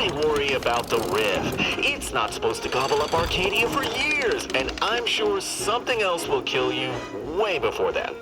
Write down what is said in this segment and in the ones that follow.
Why worry about the rift? It's not supposed to gobble up Arcadia for years, and I'm sure something else will kill you way before then.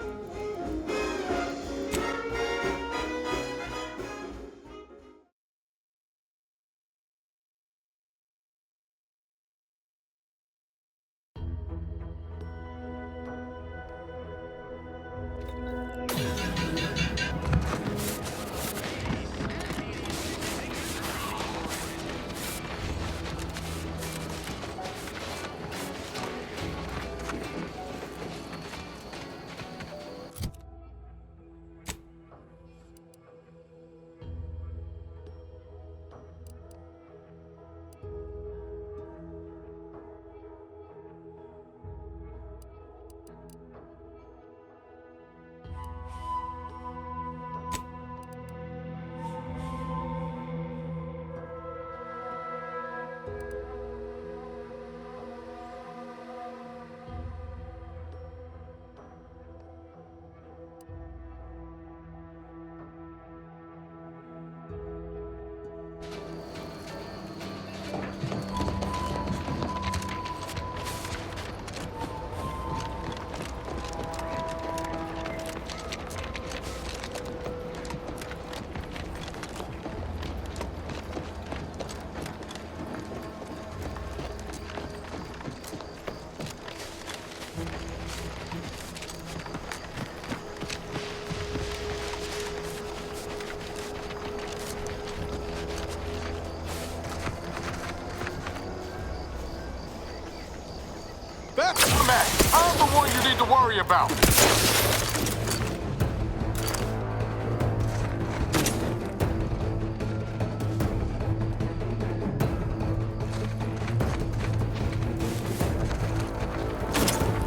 That's the man. I'm the one you need to worry about.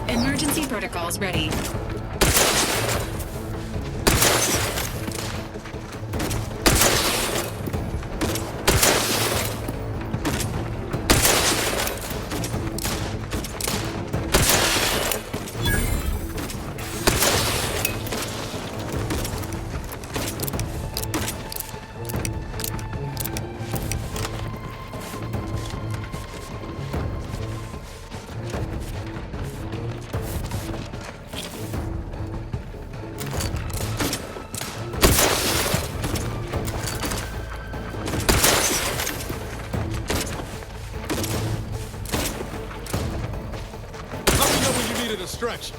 Emergency protocols ready. Stretch.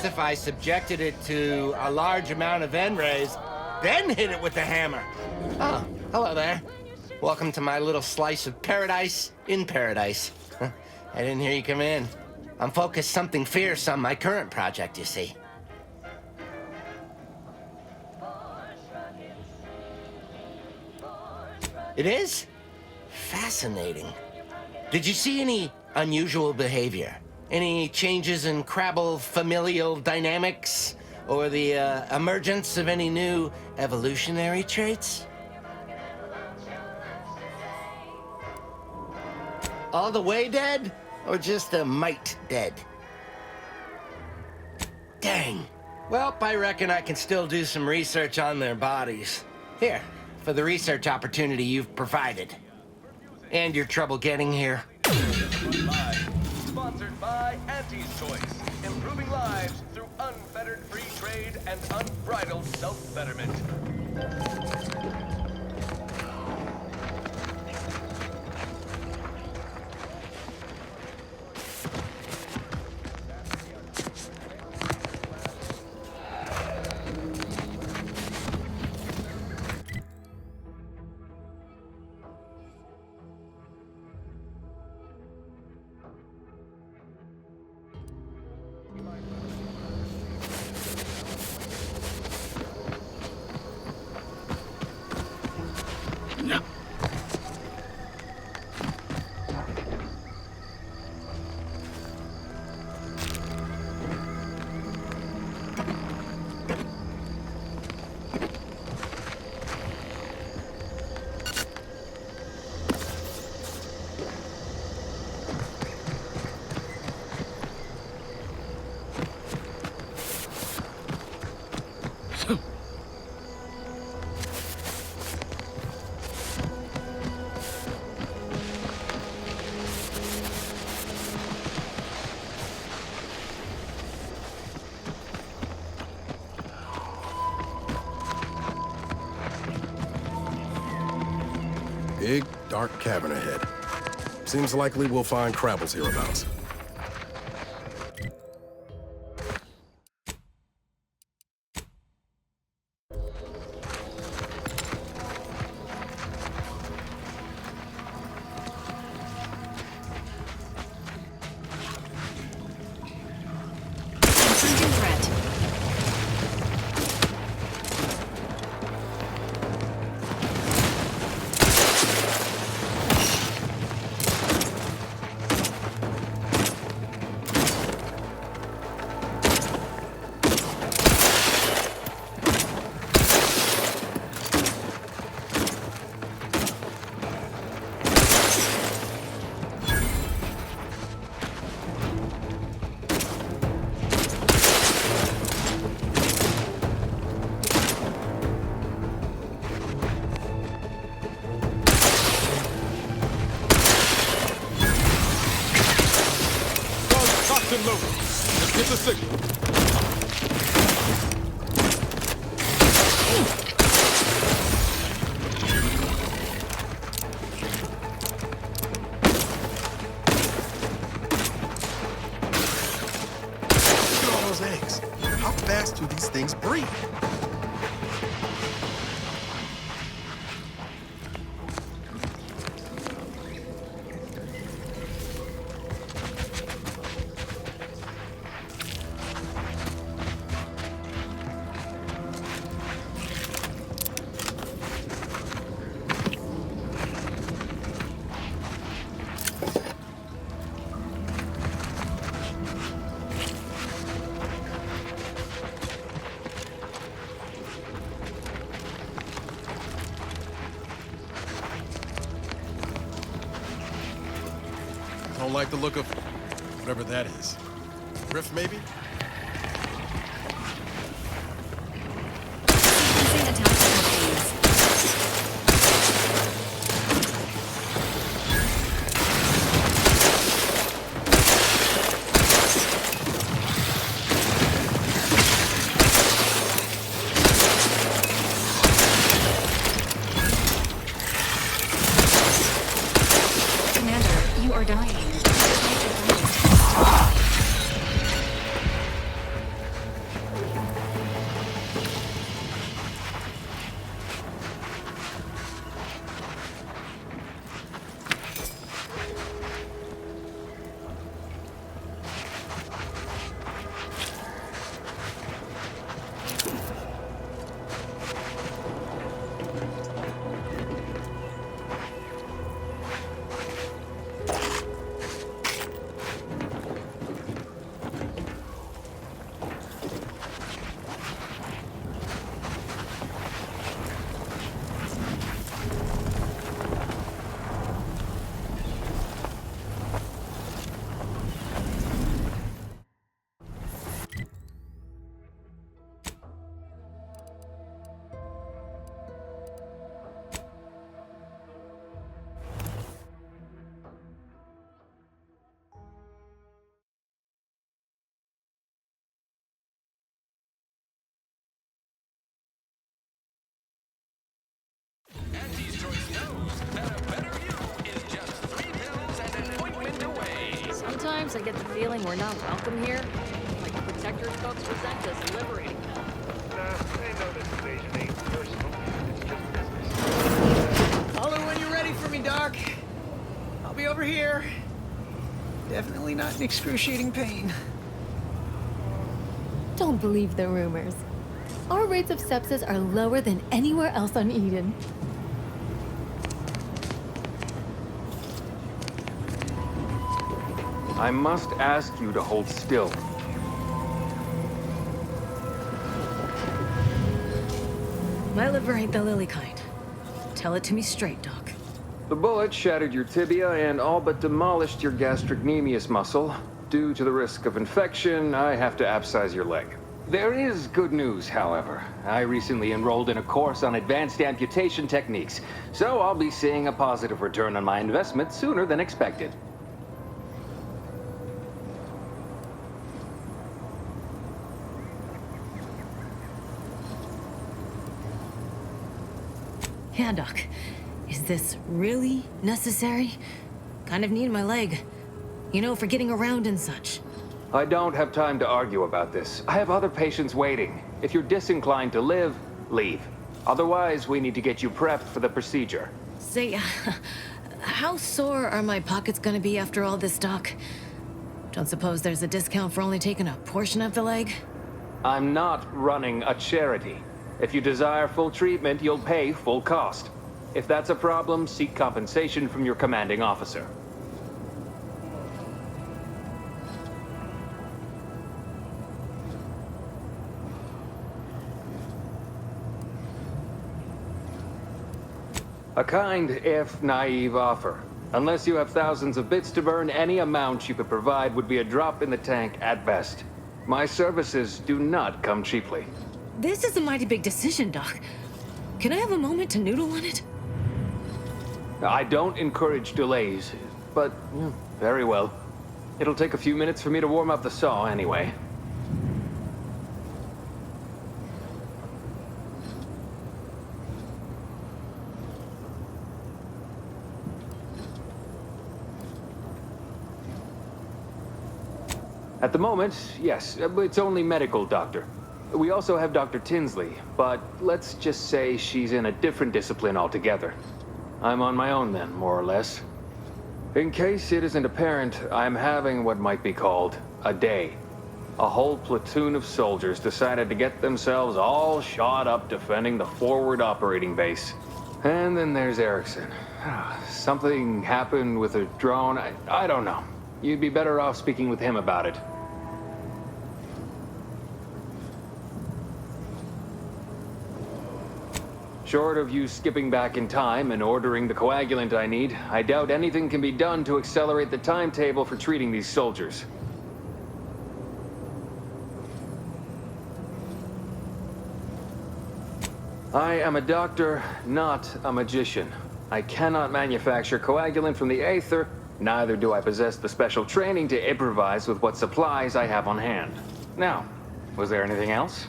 If I subjected it to a large amount of N-rays, then hit it with the hammer. Oh, hello there. Welcome to my little slice of paradise in paradise. I didn't hear you come in. I'm focused something fierce on my current project, you see. It is? Fascinating. Did you see any unusual behavior? Any changes in Crabble familial dynamics? Or the emergence of any new evolutionary traits? All the way dead? Or just a mite dead? Dang. Well, I reckon I can still do some research on their bodies. Here, for the research opportunity you've provided. And your trouble getting here. Sponsored by Auntie's Choice, improving lives through unfettered free trade and unbridled self-betterment. Big, dark cabin ahead. Seems likely we'll find Crabbles hereabouts. Confronting threat. Toxin loaded. Let's get the signal. Look at all those eggs. How fast do these things breed? Don't like the look of whatever that is. Rift, maybe? Sequencing attachment phase. Commander, you are dying. Sometimes I get the feeling we're not welcome here. Like the protectors folks resent us liberating them. I know this invasion ain't personal. It's just business. Call her when you're ready for me, Doc. I'll be over here. Definitely not in excruciating pain. Don't believe the rumors. Our rates of sepsis are lower than anywhere else on Eden. I must ask you to hold still. My liver ain't the lily kind. Tell it to me straight, Doc. The bullet shattered your tibia and all but demolished your gastrocnemius muscle. Due to the risk of infection, I have to abscise your leg. There is good news, however. I recently enrolled in a course on advanced amputation techniques, so I'll be seeing a positive return on my investment sooner than expected. Yeah, Doc. Is this really necessary? Kind of need my leg. You know, for getting around and such. I don't have time to argue about this. I have other patients waiting. If you're disinclined to live, leave. Otherwise, we need to get you prepped for the procedure. Say, how sore are my pockets gonna be after all this, Doc? Don't suppose there's a discount for only taking a portion of the leg? I'm not running a charity. If you desire full treatment, you'll pay full cost. If that's a problem, seek compensation from your commanding officer. A kind, if naive, offer. Unless you have thousands of bits to burn, any amount you could provide would be a drop in the tank at best. My services do not come cheaply. This is a mighty big decision, Doc. Can I have a moment to noodle on it? I don't encourage delays, but very well. It'll take a few minutes for me to warm up the saw anyway. At the moment, yes, it's only medical, Doctor. We also have Dr. Tinsley, but let's just say she's in a different discipline altogether. I'm on my own then, more or less. In case it isn't apparent, I'm having what might be called a day. A whole platoon of soldiers decided to get themselves all shot up defending the forward operating base. And then there's Erickson. Something happened with a drone. I don't know. You'd be better off speaking with him about it. Short of you skipping back in time and ordering the coagulant I need, I doubt anything can be done to accelerate the timetable for treating these soldiers. I am a doctor, not a magician. I cannot manufacture coagulant from the aether, neither do I possess the special training to improvise with what supplies I have on hand. Now, was there anything else?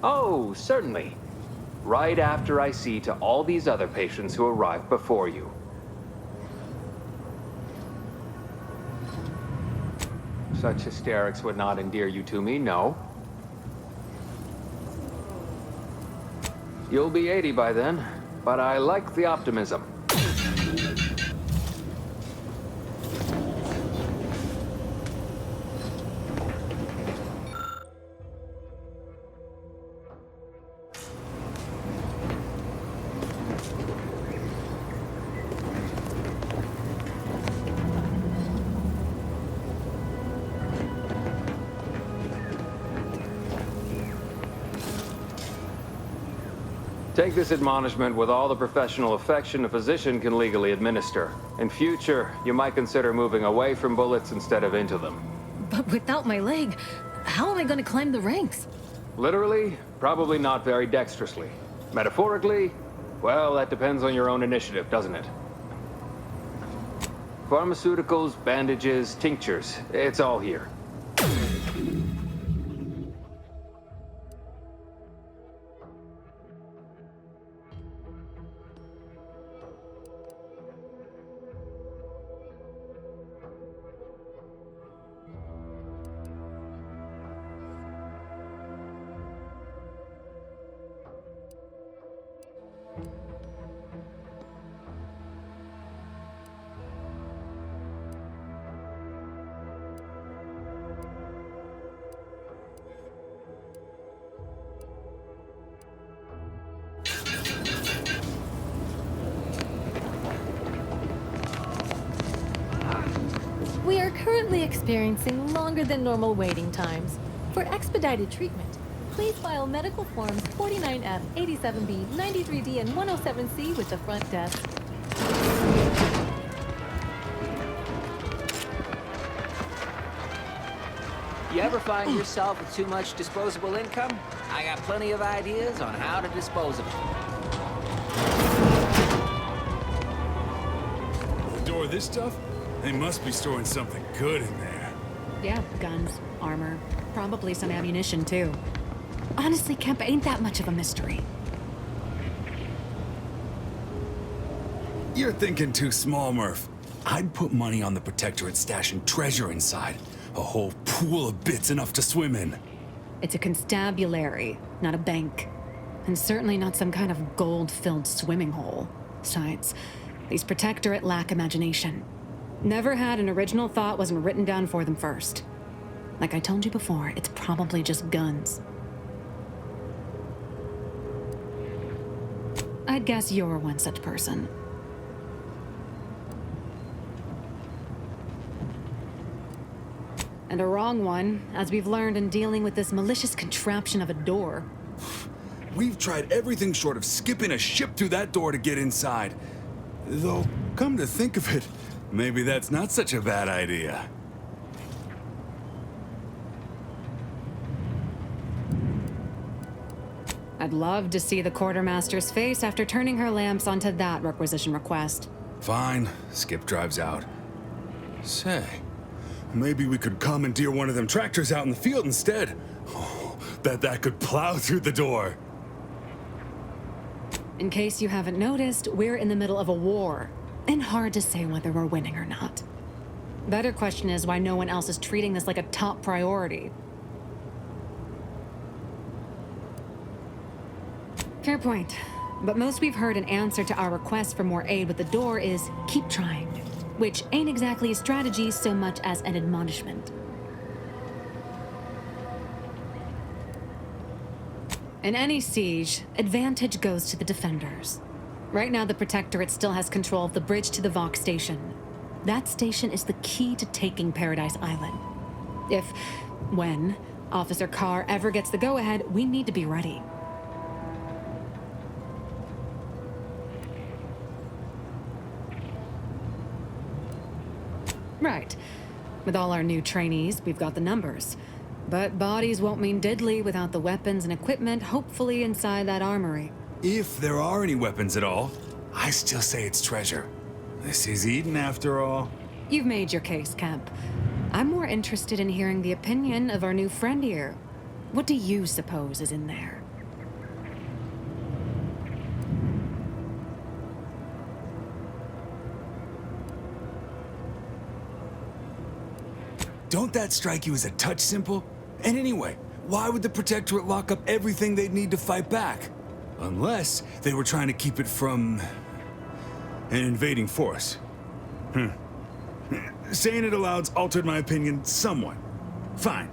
Oh, certainly. Right after I see to all these other patients who arrived before you. Such hysterics would not endear you to me, no. You'll be 80 by then, but I like the optimism. Take this admonishment with all the professional affection a physician can legally administer. In future, you might consider moving away from bullets instead of into them. But without my leg, how am I going to climb the ranks? Literally, probably not very dexterously. Metaphorically, well, that depends on your own initiative, doesn't it? Pharmaceuticals, bandages, tinctures, it's all here. currently experiencing longer than normal waiting times. For expedited treatment, please file medical forms 49F, 87B, 93D, and 107C with the front desk. You ever find yourself with too much disposable income? I got plenty of ideas on how to dispose of it. The door of this stuff? They must be storing something good in there. Yeah, guns, armor, probably some ammunition too. Honestly, Kemp ain't that much of a mystery. You're thinking too small, Murph. I'd put money on the Protectorate stashing treasure inside. A whole pool of bits enough to swim in. It's a constabulary, not a bank. And certainly not some kind of gold-filled swimming hole. Besides, these Protectorate lack imagination. Never had an original thought wasn't written down for them first. Like I told you before, it's probably just guns. I'd guess you're one such person. And a wrong one, as we've learned in dealing with this malicious contraption of a door. We've tried everything short of skipping a ship through that door to get inside. Though, come to think of it, maybe that's not such a bad idea. I'd love to see the quartermaster's face after turning her lamps onto that requisition request. Fine, Skip drives out. Say, maybe we could commandeer one of them tractors out in the field instead. Oh, bet that could plow through the door. In case you haven't noticed, we're in the middle of a war, and hard to say whether we're winning or not. Better question is why no one else is treating this like a top priority. Fair point. But most we've heard in answer to our request for more aid with the door is, keep trying. Which ain't exactly a strategy so much as an admonishment. In any siege, advantage goes to the defenders. Right now, the Protectorate still has control of the bridge to the Vox station. That station is the key to taking Paradise Island. When, Officer Carr ever gets the go-ahead, we need to be ready. Right. With all our new trainees, we've got the numbers. But bodies won't mean diddly without the weapons and equipment hopefully inside that armory. If there are any weapons at all, I still say it's treasure. This is Eden after all. You've made your case, Kemp. I'm more interested in hearing the opinion of our new friend here. What do you suppose is in there? Don't that strike you as a touch simple? And anyway, why would the Protectorate lock up everything they'd need to fight back? Unless they were trying to keep it from an invading force. Saying it aloud's altered my opinion somewhat. Fine,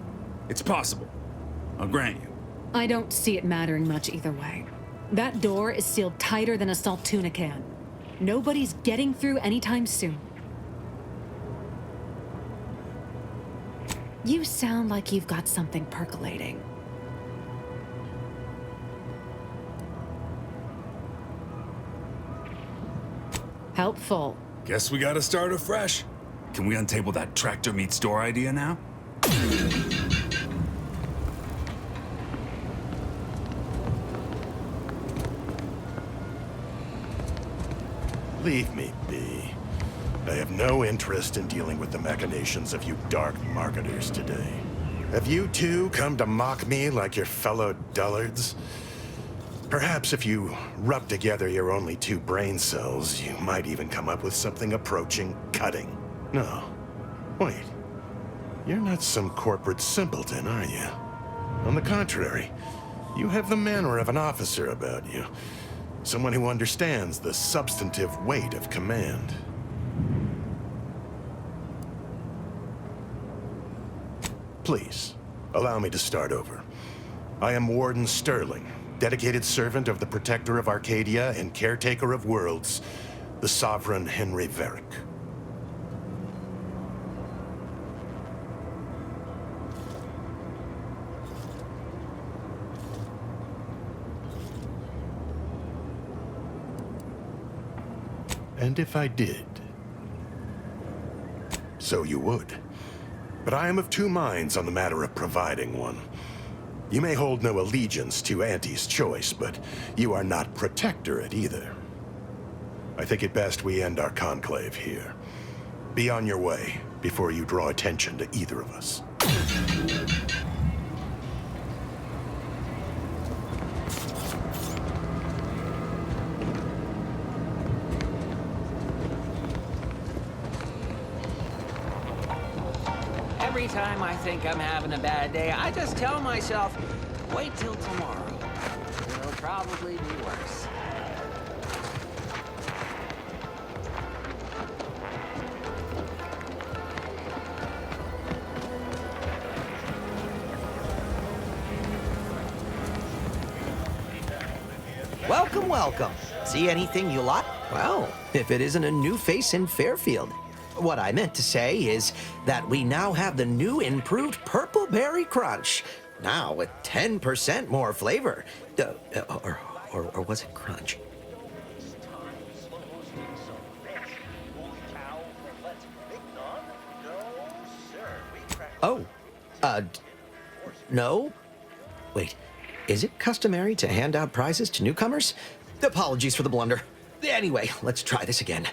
it's possible. I'll grant you. I don't see it mattering much either way. That door is sealed tighter than a salt tuna can. Nobody's getting through anytime soon. You sound like you've got something percolating. Helpful. Guess we gotta start afresh. Can we untable that tractor meets door idea now? Leave me be. I have no interest in dealing with the machinations of you dark marketers today. Have you two come to mock me like your fellow dullards? Perhaps if you rub together your only two brain cells, you might even come up with something approaching cutting. No. Wait. You're not some corporate simpleton, are you? On the contrary, you have the manner of an officer about you. Someone who understands the substantive weight of command. Please, allow me to start over. I am Warden Sterling, dedicated servant of the Protector of Arcadia and caretaker of worlds, the Sovereign Henry Varick. And if I did? So you would. But I am of two minds on the matter of providing one. You may hold no allegiance to Auntie's choice, but you are not protectorate either. I think it best we end our conclave here. Be on your way before you draw attention to either of us. Every time I think I'm having a bad day, I just tell myself, wait till tomorrow. It'll probably be worse. Welcome, welcome. See anything you like? Well, if it isn't a new face in Fairfield. What I meant to say is that we now have the new improved Purple Berry Crunch. Now with 10% more flavor. Or was it crunch? Oh, no? Wait, is it customary to hand out prizes to newcomers? Apologies for the blunder. Anyway, let's try this again.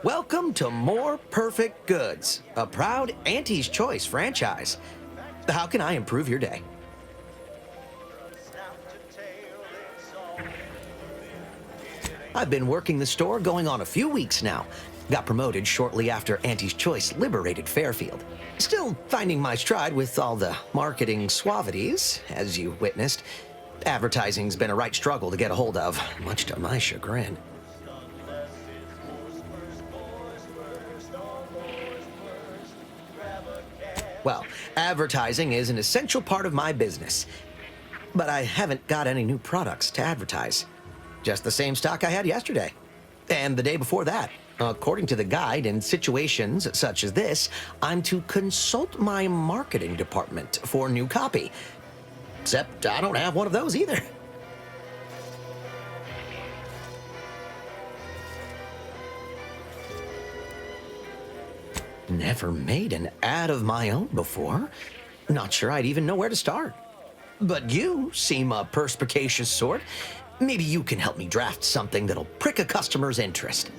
Welcome to More Perfect Goods, a proud Auntie's Choice franchise. How can I improve your day? I've been working the store going on a few weeks now. Got promoted shortly after Auntie's Choice liberated Fairfield. Still finding my stride with all the marketing suavities, as you witnessed. Advertising's been a right struggle to get a hold of, much to my chagrin. Well, advertising is an essential part of my business. But I haven't got any new products to advertise. Just the same stock I had yesterday. And the day before that. According to the guide, in situations such as this, I'm to consult my marketing department for new copy. Except I don't have one of those either. Never made an ad of my own before. Not sure I'd even know where to start. But you seem a perspicacious sort. Maybe you can help me draft something that'll prick a customer's interest.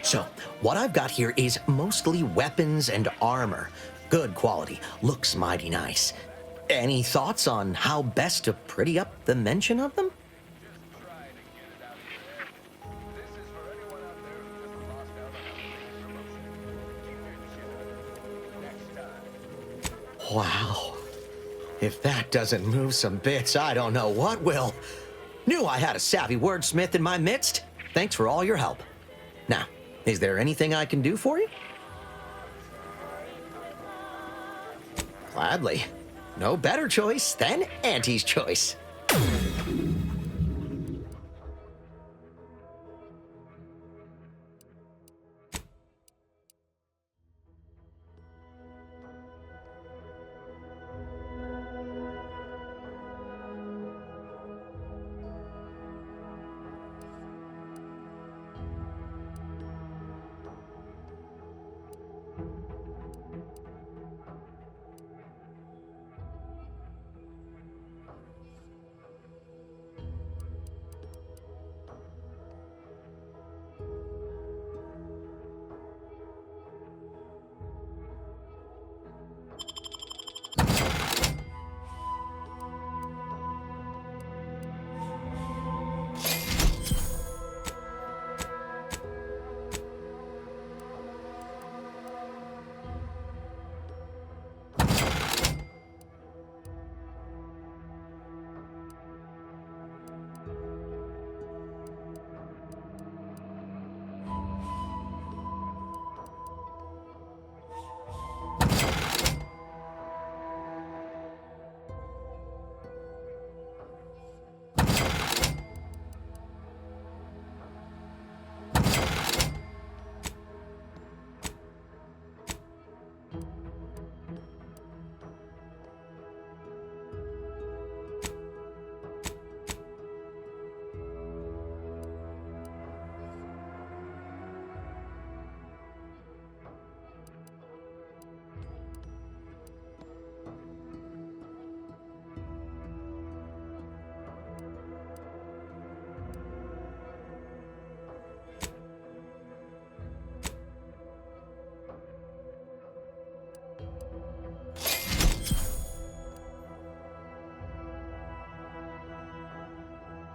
So, what I've got here is mostly weapons and armor. Good quality, looks mighty nice. Any thoughts on how best to pretty up the mention of them? Wow. If that doesn't move some bits, I don't know what will. Knew I had a savvy wordsmith in my midst. Thanks for all your help. Now, is there anything I can do for you? Gladly. No better choice than Auntie's Choice.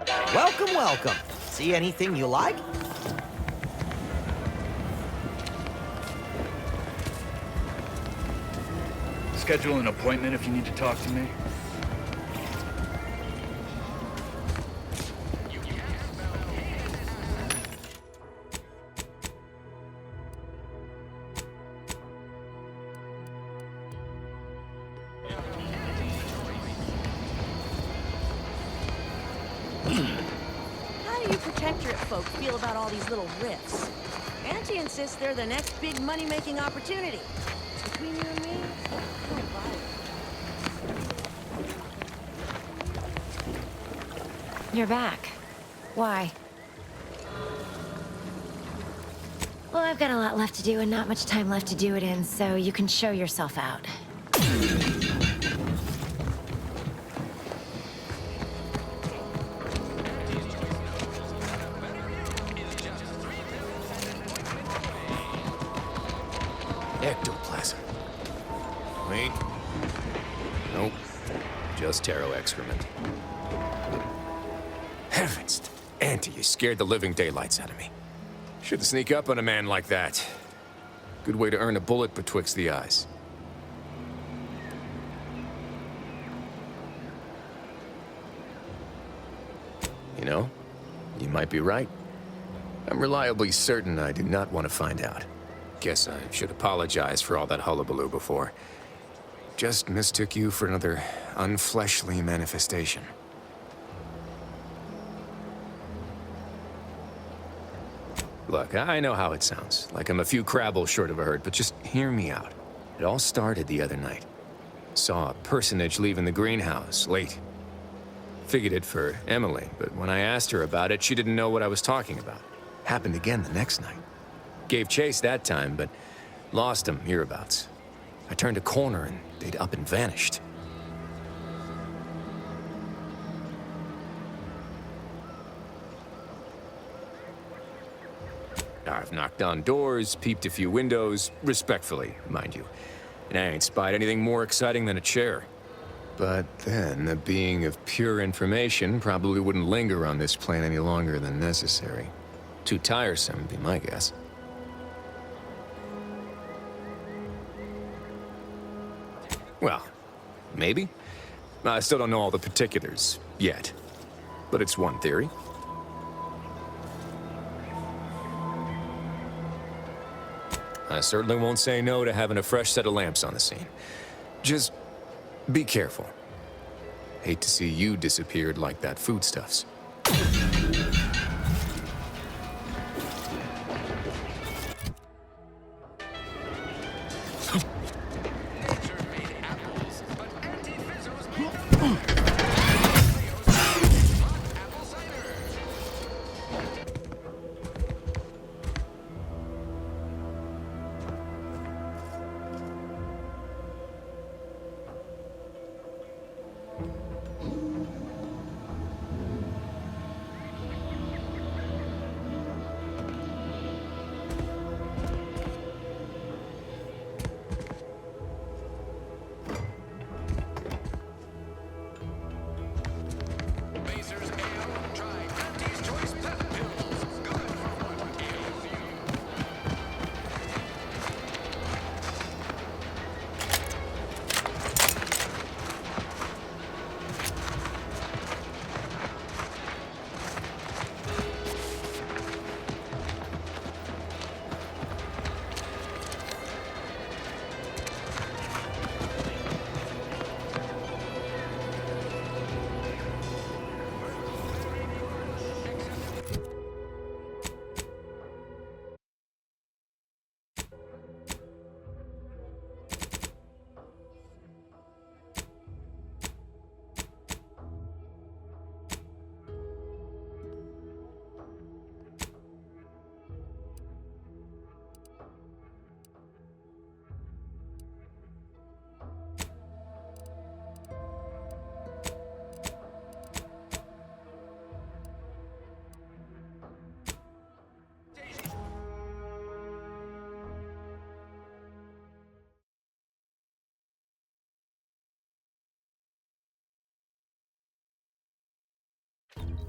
Welcome, welcome. See anything you like? Schedule an appointment if you need to talk to me. How do you protectorate folk feel about all these little rifts? Auntie insists they're the next big money-making opportunity. Between you and me, I don't buy it. You're back. Why? Well, I've got a lot left to do and not much time left to do it in, so you can show yourself out. Ectoplasm. Wait. Nope. Just taro excrement. Heavens! Auntie, you scared the living daylights out of me. Shouldn't sneak up on a man like that. Good way to earn a bullet betwixt the eyes. You know, you might be right. I'm reliably certain I did not want to find out. Guess I should apologize for all that hullabaloo before. Just mistook you for another unfleshly manifestation. Look, I know how it sounds, like I'm a few Crabbles short of a hurt, but just hear me out. It all started the other night. Saw a personage leaving the greenhouse, late. Figured it for Emily, but when I asked her about it, she didn't know what I was talking about. Happened again the next night. Gave chase that time, but lost him hereabouts. I turned a corner and they'd up and vanished. I've knocked on doors, peeped a few windows, respectfully, mind you. And I ain't spied anything more exciting than a chair. But then, a being of pure information probably wouldn't linger on this plane any longer than necessary. Too tiresome, would be my guess. Well, maybe. I still don't know all the particulars, yet. But it's one theory. I certainly won't say no to having a fresh set of lamps on the scene. Just be careful. Hate to see you disappeared like that foodstuffs.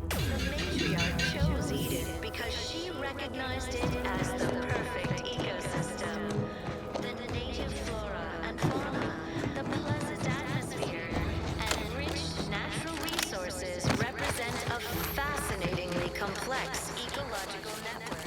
The matriarch chose Eden because she recognized it as the perfect ecosystem. The native flora and fauna, the pleasant atmosphere, and rich natural resources represent a fascinatingly complex ecological network.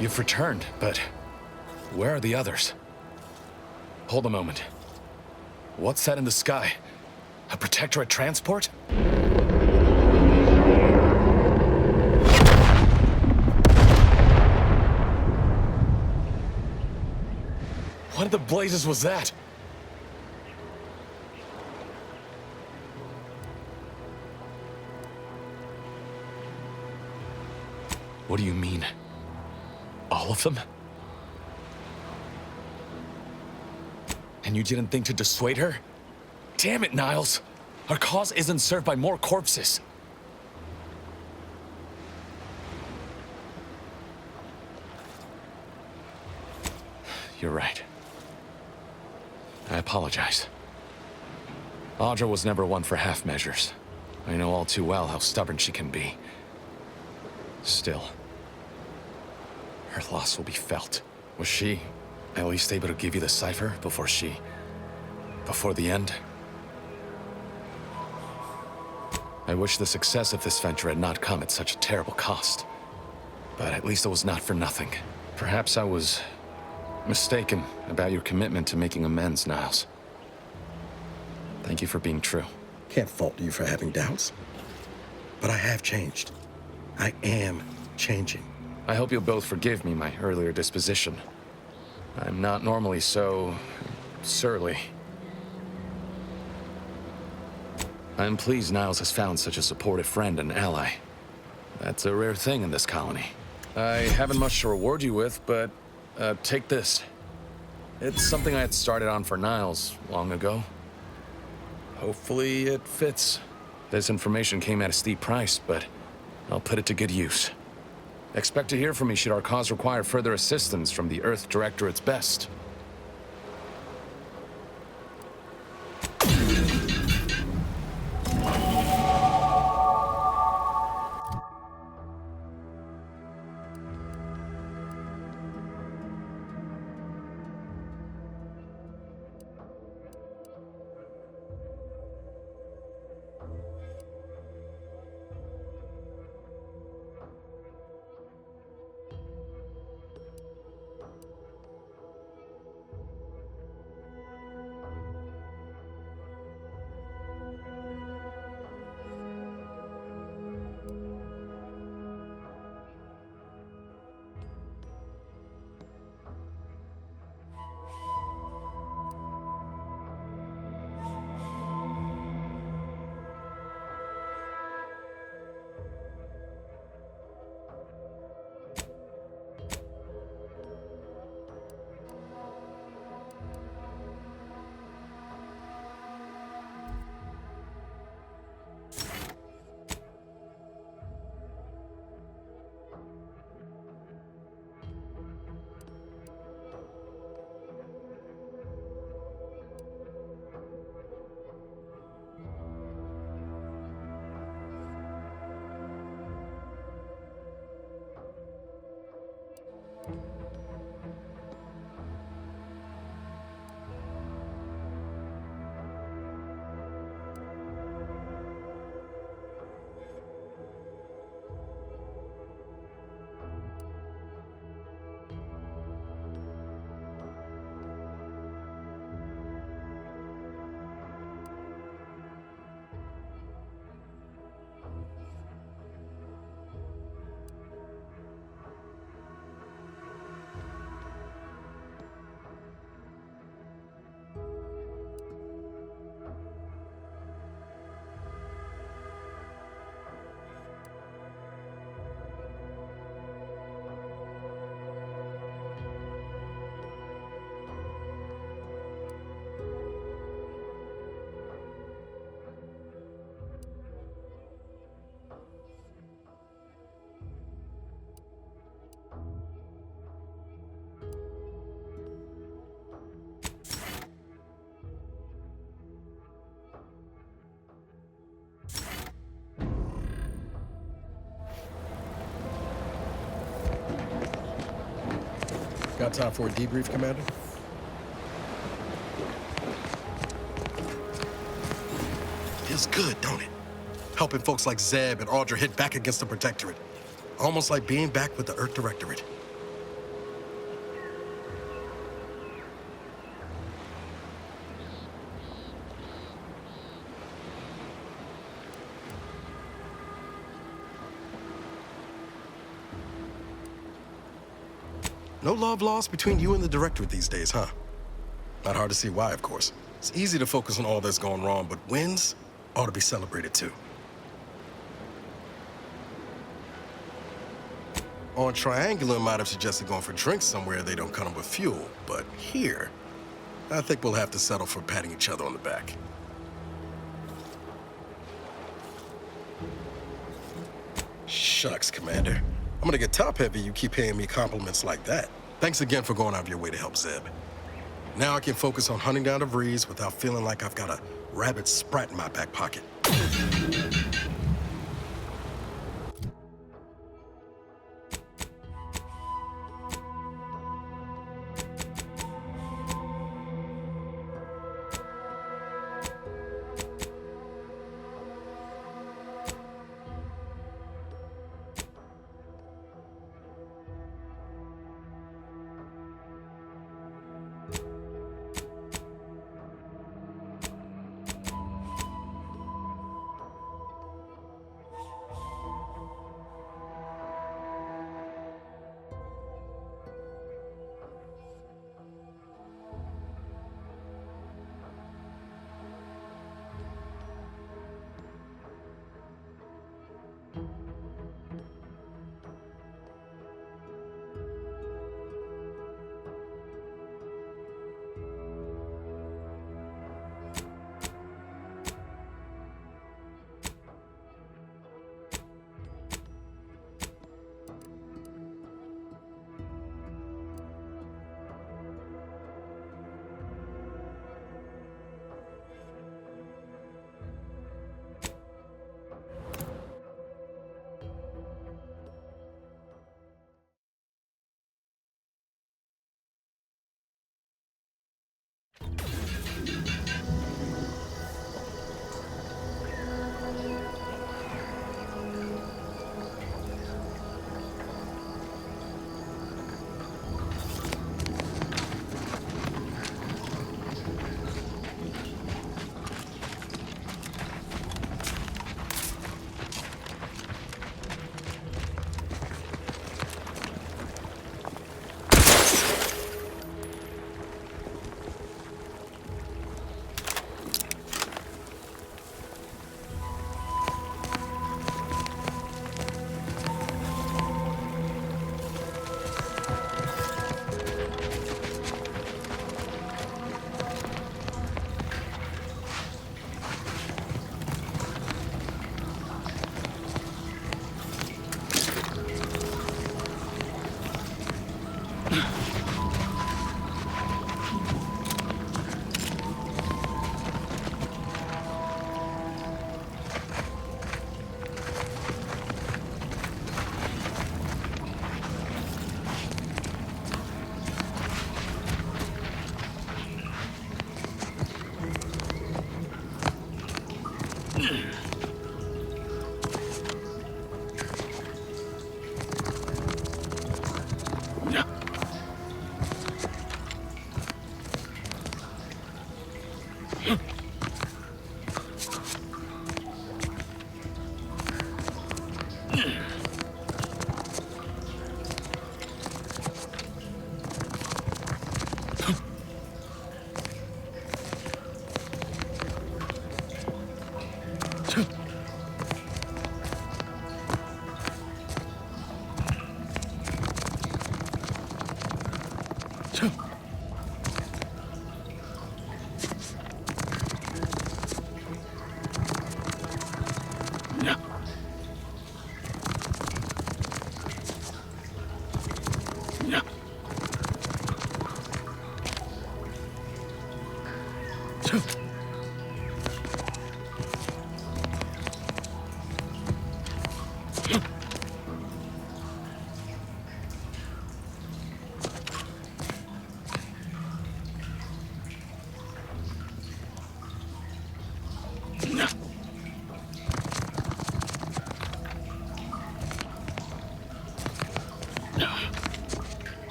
You've returned, but where are the others? Hold a moment. What's that in the sky? A Protectorate transport? What in the blazes was that? What do you mean? All of them? And you didn't think to dissuade her? Damn it, Niles! Our cause isn't served by more corpses. You're right. I apologize. Audra was never one for half measures. I know all too well how stubborn she can be. Still, her loss will be felt. Was she at least able to give you the cipher before the end? I wish the success of this venture had not come at such a terrible cost. But at least it was not for nothing. Perhaps I was mistaken about your commitment to making amends, Niles. Thank you for being true. Can't fault you for having doubts. But I have changed. I am changing. I hope you'll both forgive me my earlier disposition. I'm not normally so surly. I'm pleased Niles has found such a supportive friend and ally. That's a rare thing in this colony. I haven't much to reward you with, but take this. It's something I had started on for Niles long ago. Hopefully it fits. This information came at a steep price, but I'll put it to good use. Expect to hear from me should our cause require further assistance from the Earth Directorate's best. Got time for a debrief, Commander? Feels good, don't it? Helping folks like Zeb and Audra hit back against the Protectorate. Almost like being back with the Earth Directorate. No love lost between you and the Directorate these days, huh? Not hard to see why, of course. It's easy to focus on all that's going wrong, but wins ought to be celebrated too. On Triangular might have suggested going for drinks somewhere they don't cut them with fuel, but here, I think we'll have to settle for patting each other on the back. Shucks, Commander. I'm gonna get top-heavy you keep paying me compliments like that. Thanks again for going out of your way to help Zeb. Now I can focus on hunting down the Vrees without feeling like I've got a rabid sprat in my back pocket.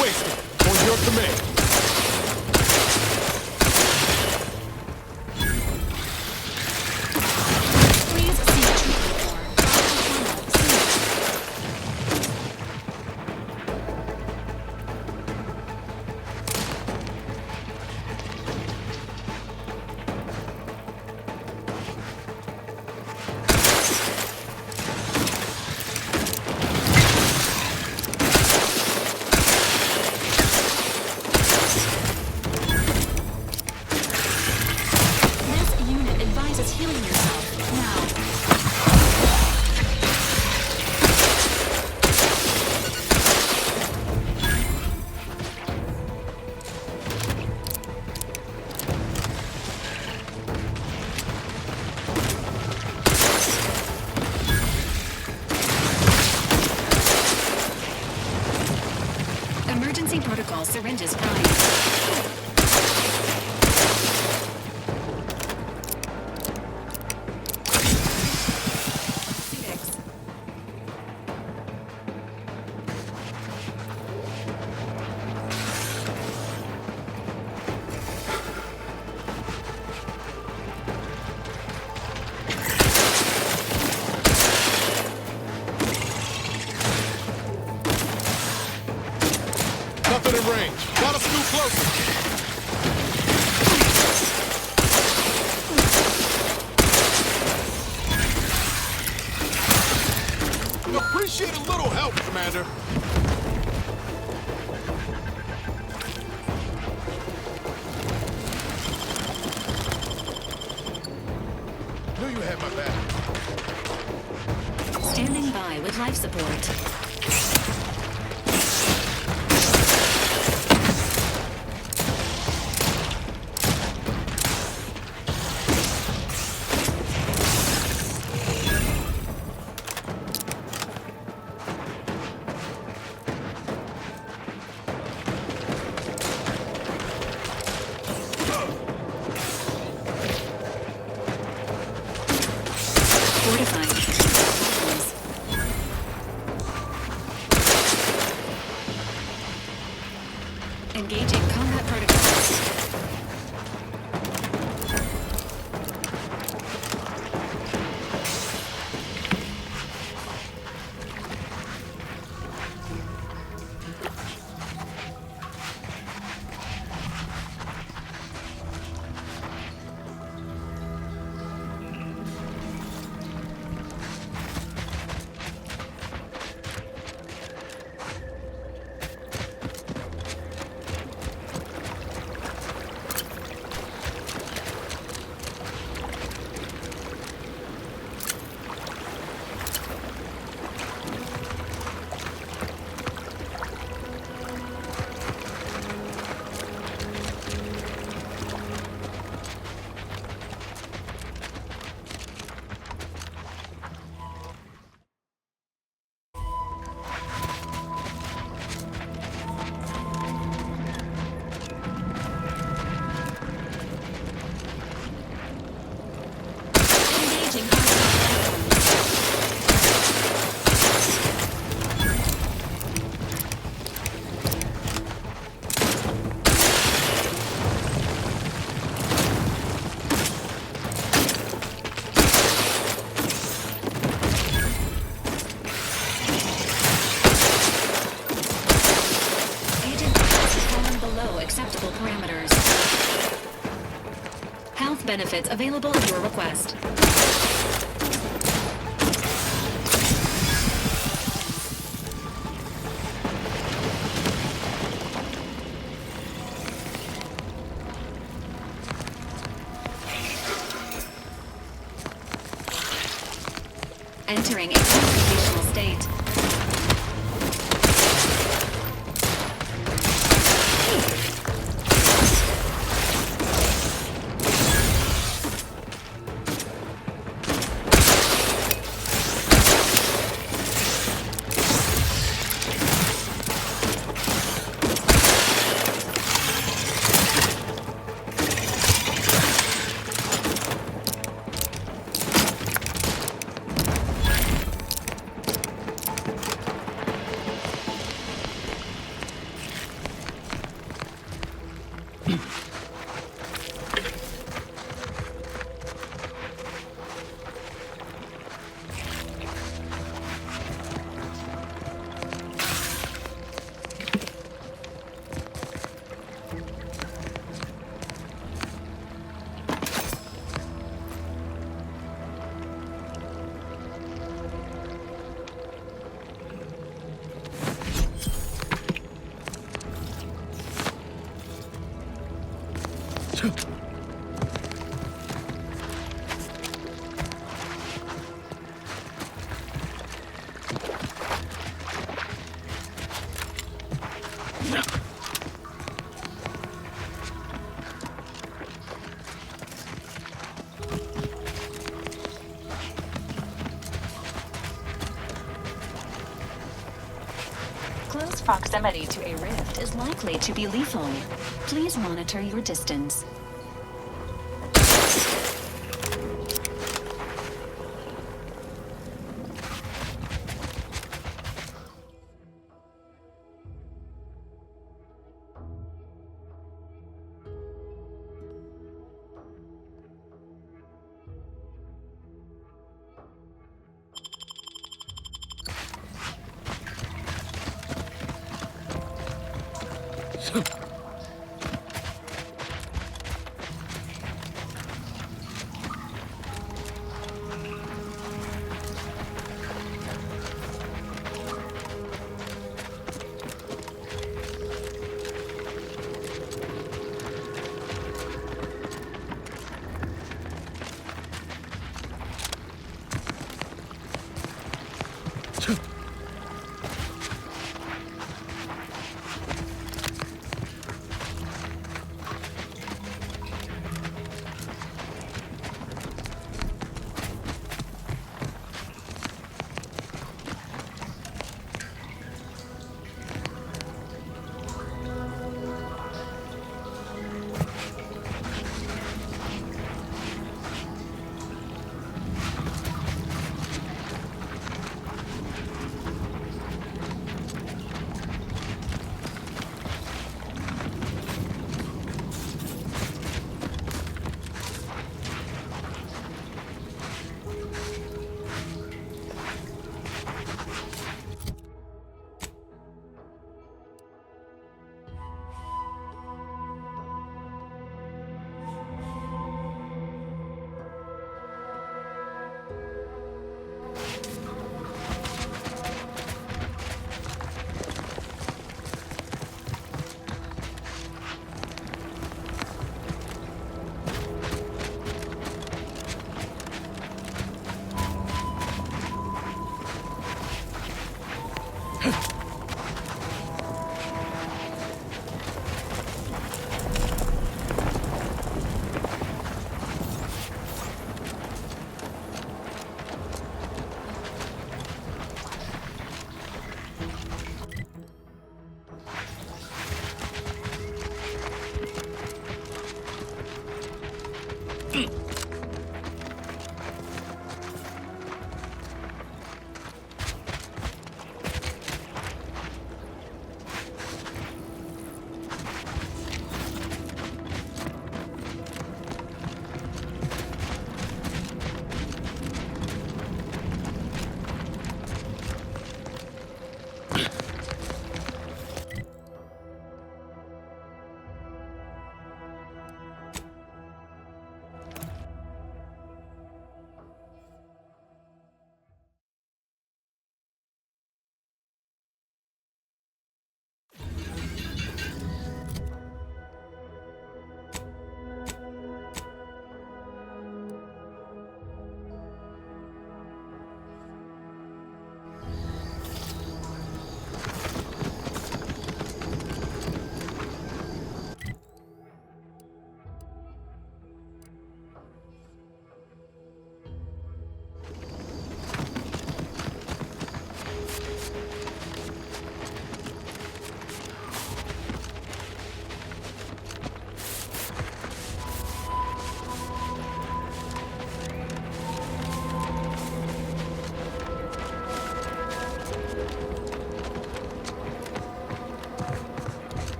wasted. On your command. Please seek treatment for bronchotrauma soon. This unit advises healing yourself now. Emergency protocol syringes prime. Phoenix. Nothing in range. Gotta scoot closer. Appreciate a little help, Commander. Knew you had my back. Standing by with life support. Fortifying. Engaging combat protocols. Acceptable parameters. Health benefits available at your request. Entering a computational state. Close proximity to a rift is likely to be lethal. Please monitor your distance.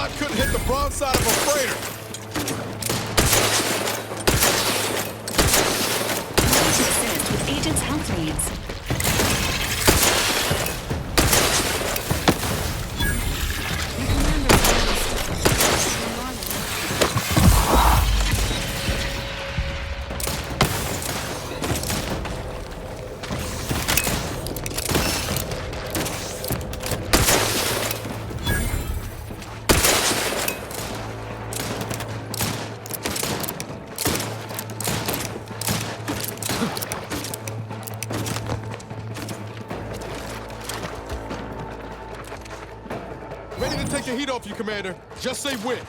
God, couldn't hit the broadside of a freighter. To assist with agent's health needs. Ready to take the heat off you, Commander. Just say when.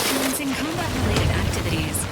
Commencing combat-related activities.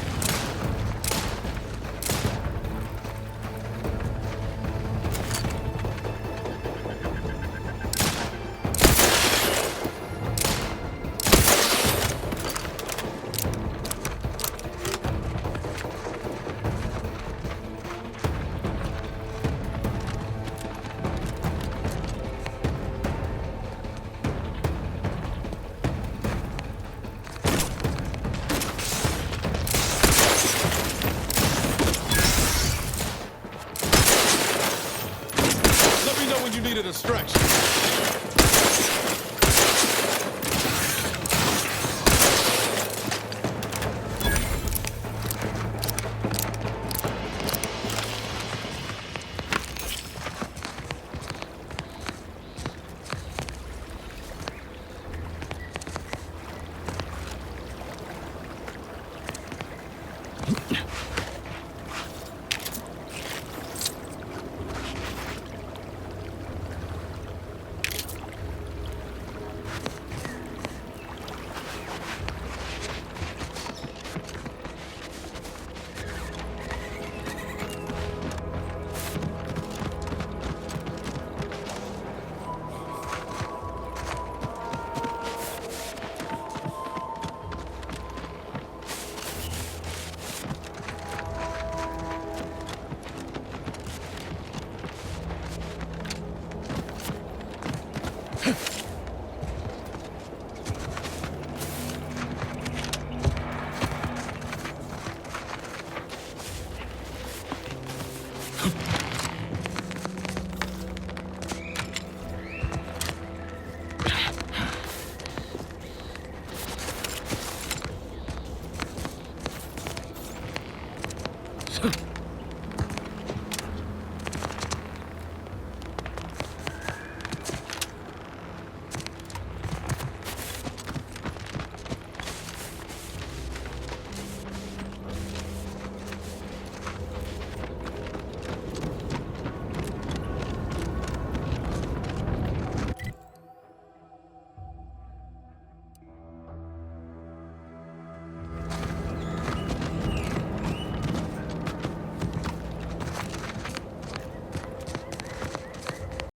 Let me know when you need a distraction.